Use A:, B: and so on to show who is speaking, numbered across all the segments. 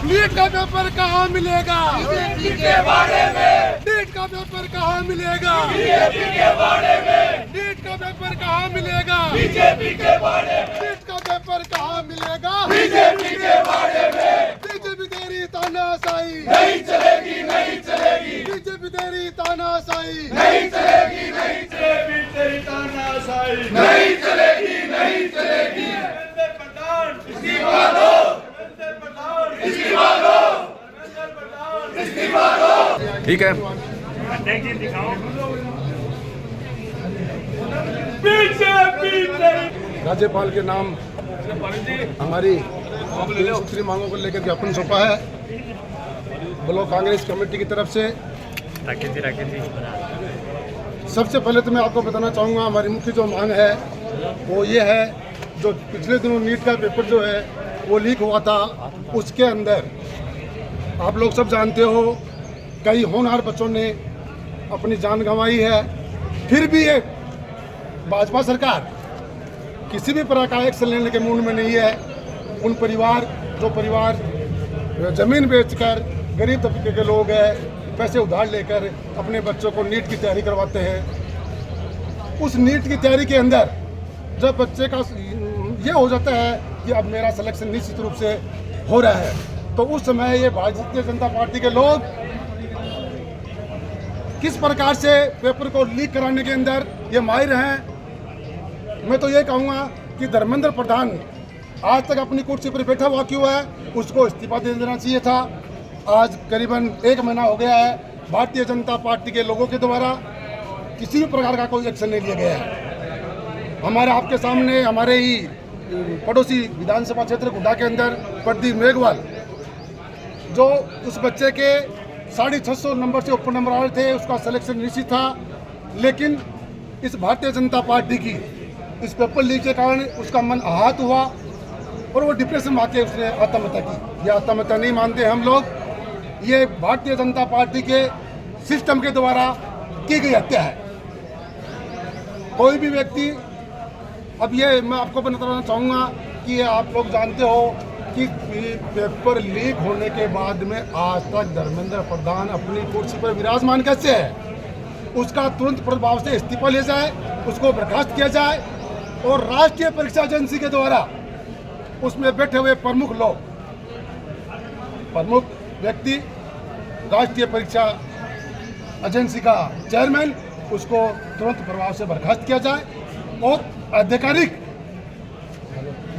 A: NEET का paper कहाँ मिलेगा?
B: बीजेपी के बारे में,
A: नीट का पेपर कहाँ मिलेगा?
B: बीजेपी के बारे में,
A: नीट का पेपर कहाँ मिलेगा?
B: बीजेपी के बारे में,
A: नीट का पेपर कहाँ मिलेगा?
B: बीजेपी के बारे में
A: बीजेपी तेरी तानाशाही
B: नहीं चलेगी, नहीं चलेगी,
A: बीजेपी तेरी तानाशाही
B: नहीं चलेगी, नहीं चलेगी, तेरी तानाशाही नहीं चलेगी, नहीं चलेगी। इस्तीफा दो, इस्तीफा दो, इस्तीफा दो।
C: ठीक है।
A: राज्यपाल के नाम हमारी 3 सूत्री मांगों को लेकर ज्ञापन सौंपा है ब्लॉक कांग्रेस कमेटी की तरफ से। सबसे पहले तो मैं आपको बताना चाहूँगा हमारी मुख्य जो मांग है वो ये है, जो पिछले दिनों नीट का पेपर जो है वो लीक हुआ था, उसके अंदर आप लोग सब जानते हो कई होनहार बच्चों ने अपनी जान गंवाई है। फिर भी ये भाजपा सरकार किसी भी प्रकार का एक्शन लेने के मूड में नहीं है। उन जो परिवार ज़मीन बेचकर गरीब तबके के लोग हैं, पैसे उधार लेकर अपने बच्चों को नीट की तैयारी करवाते हैं, उस नीट की तैयारी के अंदर जब बच्चे का ये हो जाता है कि अब मेरा सिलेक्शन निश्चित रूप से हो रहा है, तो उस समय ये भारतीय जनता पार्टी के लोग किस प्रकार से पेपर को लीक कराने के अंदर ये माहिर हैं। मैं तो ये कहूँगा कि धर्मेंद्र प्रधान आज तक अपनी कुर्सी पर बैठा हुआ क्यों है, उसको इस्तीफा दे देना चाहिए था। आज करीबन 1 महीना हो गया है, भारतीय जनता पार्टी के लोगों के द्वारा किसी भी प्रकार का कोई एक्शन नहीं लिया गया है। हमारे आपके सामने हमारे ही पड़ोसी विधानसभा क्षेत्र गुड्डा के अंदर प्रदीप मेघवाल, जो उस बच्चे के 650 नंबर से ऊपर नंबर आ रहे थे, उसका सिलेक्शन निश्चित था, लेकिन इस भारतीय जनता पार्टी की इस पेपर लीक के कारण उसका मन आहत हुआ और वो डिप्रेशन में आके उसने आत्महत्या की। यह आत्महत्या नहीं मानते हम लोग, ये भारतीय जनता पार्टी के सिस्टम के द्वारा की गई हत्या है। कोई भी व्यक्ति, अब ये मैं आपको बताना चाहूँगा कि ये आप लोग जानते हो कि पेपर लीक होने के बाद में आज तक धर्मेंद्र प्रधान अपनी कुर्सी पर विराजमान कैसे है। उसका तुरंत प्रभाव से इस्तीफा लिया जाए, उसको बर्खास्त किया जाए और राष्ट्रीय परीक्षा एजेंसी के द्वारा उसमें बैठे हुए प्रमुख व्यक्ति, राष्ट्रीय परीक्षा एजेंसी का चेयरमैन, उसको तुरंत प्रभाव से बर्खास्त किया जाए और आधिकारिक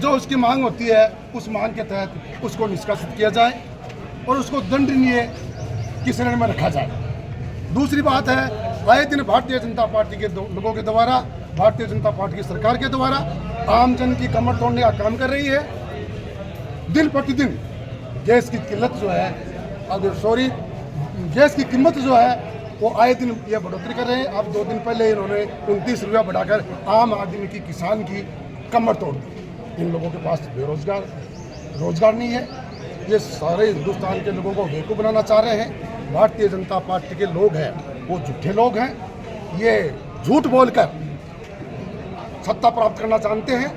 A: जो उसकी मांग होती है उस मांग के तहत उसको निष्कासित किया जाए और उसको दंडनीय की श्रेणी में रखा जाए। दूसरी बात है, आए दिन भारतीय जनता पार्टी के लोगों के द्वारा, भारतीय जनता पार्टी की सरकार के द्वारा आम जन की कमर तोड़ने का काम कर रही है। दिन प्रतिदिन गैस की किल्लत जो है, गैस की कीमत जो है वो आए दिन ये बढ़ोतरी कर रहे हैं। अब 2 दिन पहले इन्होंने 29 रुपया बढ़ाकर आम आदमी की, किसान की कमर तोड़ दी। इन लोगों के पास रोजगार नहीं है। ये सारे हिंदुस्तान के लोगों को बेवकूफ़ बनाना चाह रहे हैं। भारतीय जनता पार्टी के लोग हैं वो झूठे लोग हैं, ये झूठ बोलकर सत्ता प्राप्त करना चाहते हैं।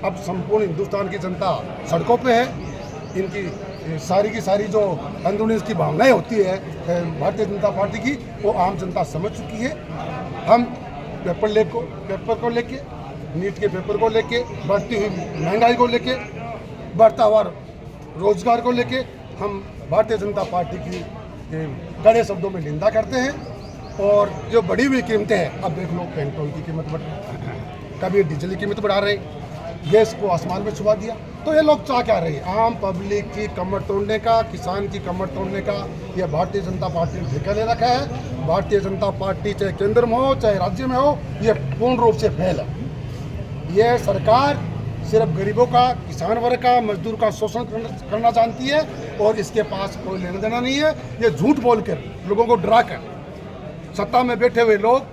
A: अब संपूर्ण हिंदुस्तान की जनता सड़कों पे है। इनकी सारी की सारी जो अंदरूनी इसकी भावनाएं होती है भारतीय जनता पार्टी की, वो आम जनता समझ चुकी है। हम पेपर को लेके, नीट के पेपर को लेके, बढ़ती हुई महंगाई को लेके, बढ़ता हुआ रोजगार को लेके हम भारतीय जनता पार्टी की कड़े शब्दों में निंदा करते हैं। और जो बढ़ी हुई कीमतें हैं, अब देख लो पेट्रोल की कीमत कभी डीजल की कीमत बढ़ा रहे, गैस को आसमान में छुपा दिया। तो ये लोग चाह क्या रहे हैं, आम पब्लिक की कमर तोड़ने का, किसान की कमर तोड़ने का ये भारतीय जनता पार्टी ने ठेका ले रखा है। भारतीय जनता पार्टी चाहे केंद्र में हो चाहे राज्य में हो, ये पूर्ण रूप से फेल है। ये सरकार सिर्फ गरीबों का, किसान वर्ग का, मजदूर का शोषण करना जानती है और इसके पास कोई लेना देना नहीं है। ये झूठ बोलकर, लोगों को डरा कर सत्ता में बैठे हुए लोग,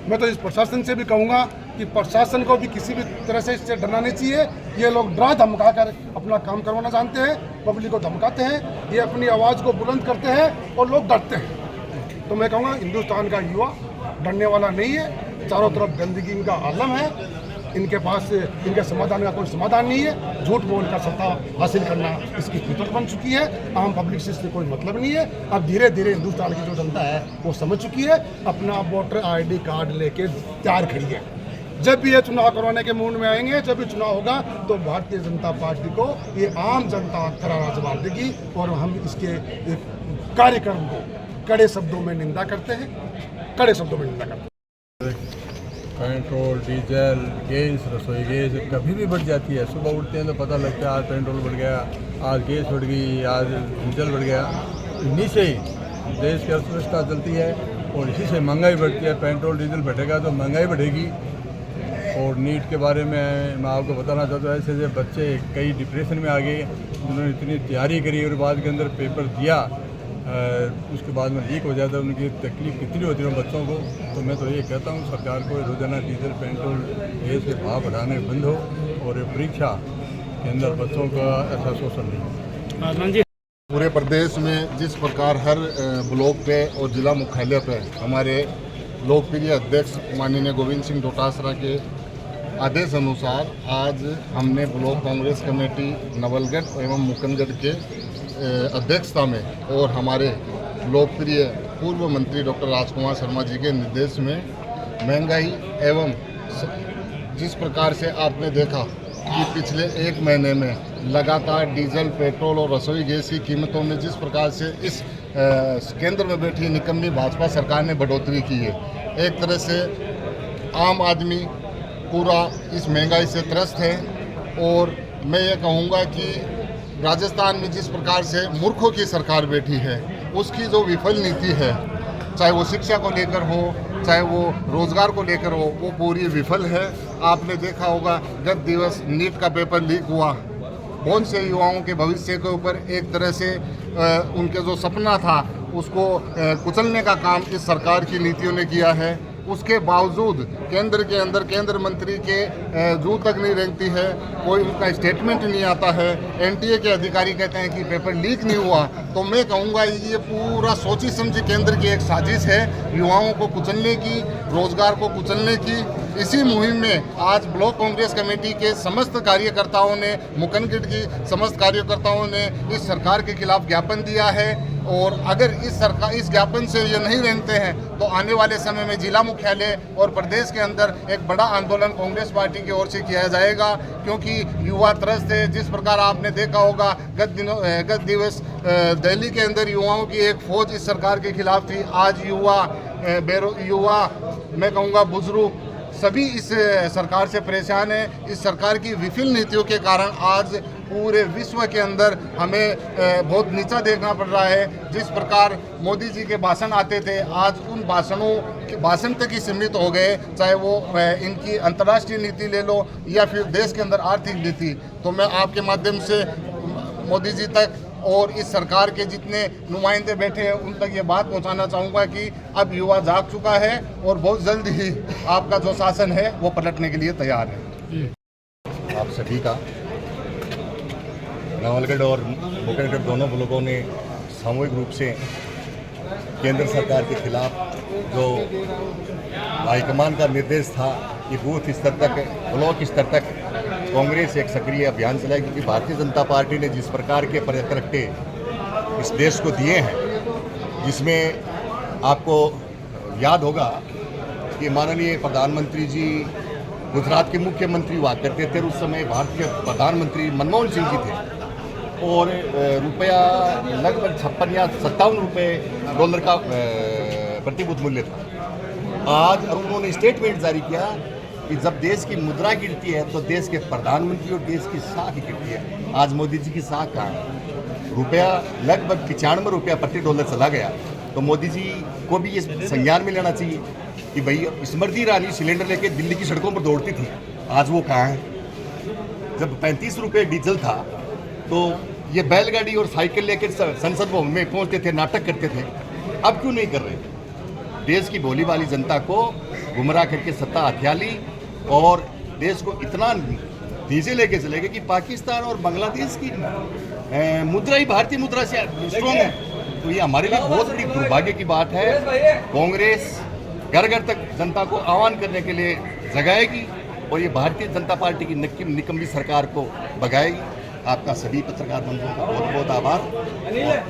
A: मैं तो इस प्रशासन से भी कहूँगा कि प्रशासन को भी किसी भी तरह से इससे डरना नहीं चाहिए। ये लोग डरा धमका कर अपना काम करवाना जानते हैं, पब्लिक को धमकाते हैं, ये अपनी आवाज़ को बुलंद करते हैं और लोग डरते हैं। तो मैं कहूँगा हिंदुस्तान का युवा डरने वाला नहीं है। चारों तरफ गंदगी का आलम है इनके पास इनके समाधान का कोई समाधान नहीं है। झूठ बोलकर सत्ता हासिल करना इसकी फितरत बन चुकी है। आम पब्लिक से इससे कोई मतलब नहीं है। अब धीरे धीरे हिंदुस्तान की जो जनता है वो समझ चुकी है, अपना वोटर ID कार्ड लेके तैयार खड़ी है। जब भी ये चुनाव करवाने के मूड में आएंगे, जब भी चुनाव होगा तो भारतीय जनता पार्टी को ये आम जनता करारा जवाब देगी और हम इसके कार्यक्रम को कड़े शब्दों में निंदा करते हैं, कड़े शब्दों में निंदा करते हैं।
C: पेट्रोल, डीजल, गैस, रसोई गैस कभी भी बढ़ जाती है। सुबह उठते हैं तो पता लगता है आज पेट्रोल बढ़ गया, आज गैस बढ़ गई, आज डीजल बढ़ गया। इन्हीं से ही देश की अर्थव्यवस्था चलती है और इसी से महंगाई बढ़ती है। पेट्रोल डीजल बढ़ेगा तो महंगाई बढ़ेगी। और नीट के बारे में मैं आपको बताना चाहता हूँ, ऐसे ऐसे बच्चे कई डिप्रेशन में आ गए, उन्होंने इतनी तैयारी करी और बाद के अंदर पेपर दिया, उसके बाद में लीक हो जाता है। उनकी तकलीफ कितनी होती है बच्चों को। तो मैं तो ये कहता हूँ सरकार को रोज़ाना डीजल, पेट्रोल, गैस के भाव बढ़ाने बंद हो और परीक्षा के अंदर बच्चों का ऐसा शोषण नहीं।
D: पूरे प्रदेश में जिस प्रकार हर ब्लॉक पे और जिला मुख्यालय पे हमारे लोकप्रिय अध्यक्ष माननीय गोविंद सिंह डोटासरा के आदेश अनुसार आज हमने ब्लॉक कांग्रेस कमेटी नवलगढ़ एवं मुकंदगढ़ के अध्यक्षता में और हमारे लोकप्रिय पूर्व मंत्री डॉक्टर राजकुमार शर्मा जी के निर्देश में महंगाई एवं जिस प्रकार से आपने देखा कि पिछले एक महीने में लगातार डीजल, पेट्रोल और रसोई गैस की कीमतों में जिस प्रकार से इस केंद्र में बैठी निकम्मी भाजपा सरकार ने बढ़ोतरी की है, एक तरह से आम आदमी पूरा इस महंगाई से त्रस्त है। और मैं ये कहूँगा कि राजस्थान में जिस प्रकार से मूर्खों की सरकार बैठी है, उसकी जो विफल नीति है, चाहे वो शिक्षा को लेकर हो, चाहे वो रोजगार को लेकर हो, वो पूरी विफल है। आपने देखा होगा गत दिवस नीट का पेपर लीक हुआ, बहुत से युवाओं के भविष्य के ऊपर एक तरह से उनके जो सपना था उसको कुचलने का काम इस सरकार की नीतियों ने किया है। उसके बावजूद केंद्र के अंदर केंद्र मंत्री के जू तक नहीं रेंगती है, कोई उनका स्टेटमेंट नहीं आता है। एनटीए के अधिकारी कहते हैं कि पेपर लीक नहीं हुआ। तो मैं कहूँगा ये पूरा सोची समझी केंद्र की एक साजिश है, युवाओं को कुचलने की, रोजगार को कुचलने की। इसी मुहिम में आज ब्लॉक कांग्रेस कमेटी के समस्त कार्यकर्ताओं ने, मुकंदगढ़ की समस्त कार्यकर्ताओं ने इस सरकार के खिलाफ ज्ञापन दिया है। और अगर इस ज्ञापन से ये नहीं रहते हैं तो आने वाले समय में जिला मुख्यालय और प्रदेश के अंदर एक बड़ा आंदोलन कांग्रेस पार्टी की ओर से किया जाएगा, क्योंकि युवा त्रस्त है। जिस प्रकार आपने देखा होगा गत दिवस दिल्ली के अंदर युवाओं की एक फौज इस सरकार के खिलाफ थी। आज युवा मैं कहूँगा बुजुर्ग सभी इस सरकार से परेशान है। इस सरकार की विफल नीतियों के कारण आज पूरे विश्व के अंदर हमें बहुत नीचा देखना पड़ रहा है। जिस प्रकार मोदी जी के भाषण आते थे, आज उन भाषण तक ही सीमित हो गए, चाहे वो इनकी अंतर्राष्ट्रीय नीति ले लो या फिर देश के अंदर आर्थिक नीति। तो मैं आपके माध्यम से मोदी जी तक और इस सरकार के जितने नुमाइंदे बैठे हैं उन तक ये बात पहुंचाना चाहूँगा कि अब युवा जाग चुका है और बहुत जल्द ही आपका जो शासन है वो पलटने के लिए तैयार है।
E: आप सभी का नवलगढ़ और मुकंदगढ़ दोनों ब्लॉकों ने सामूहिक रूप से केंद्र सरकार के खिलाफ जो हाईकमान का निर्देश था कि बूथ स्तर तक, ब्लॉक स्तर तक कांग्रेस एक सक्रिय अभियान चलाएगी, क्योंकि भारतीय जनता पार्टी ने जिस प्रकार के प्रत्यक्ष इस देश को दिए हैं, जिसमें आपको याद होगा कि माननीय प्रधानमंत्री जी गुजरात के मुख्यमंत्री हुआ करते थे, उस समय भारतीय प्रधानमंत्री मनमोहन सिंह जी थे और रुपया लगभग 56 या 57 रुपये डॉलर का प्रतिभूत मूल्य था। आज उन्होंने स्टेटमेंट जारी किया कि जब देश की मुद्रा गिरती है तो देश के प्रधानमंत्री और देश की साख गिरती है। आज मोदी जी की साख कहाँ है? रुपया लगभग 95 रुपया प्रति डॉलर चला गया। तो मोदी जी को भी ये संज्ञान में लेना चाहिए कि भाई स्मृति ईरानी सिलेंडर लेके दिल्ली की सड़कों पर दौड़ती थी, आज वो कहाँ है? जब 35 रुपये डीजल था तो ये बैलगाड़ी और साइकिल लेकर संसद भवन में पहुँचते थे, नाटक करते थे। अब क्यों नहीं कर रहे? देश की भोली भाली जनता को गुमराह करके सत्ता हथिया ली और देश को इतना नीचे लेके चले गए कि पाकिस्तान और बांग्लादेश की मुद्रा ही भारतीय मुद्रा से स्ट्रॉन्ग है। तो ये हमारे लिए बहुत बड़ी दुर्भाग्य की बात है। कांग्रेस घर घर तक जनता को आह्वान करने के लिए जगाएगी और ये भारतीय जनता पार्टी की निकम्मी सरकार को भगाएगी। आपका सभी पत्रकार बंधुओं का बहुत बहुत आभार।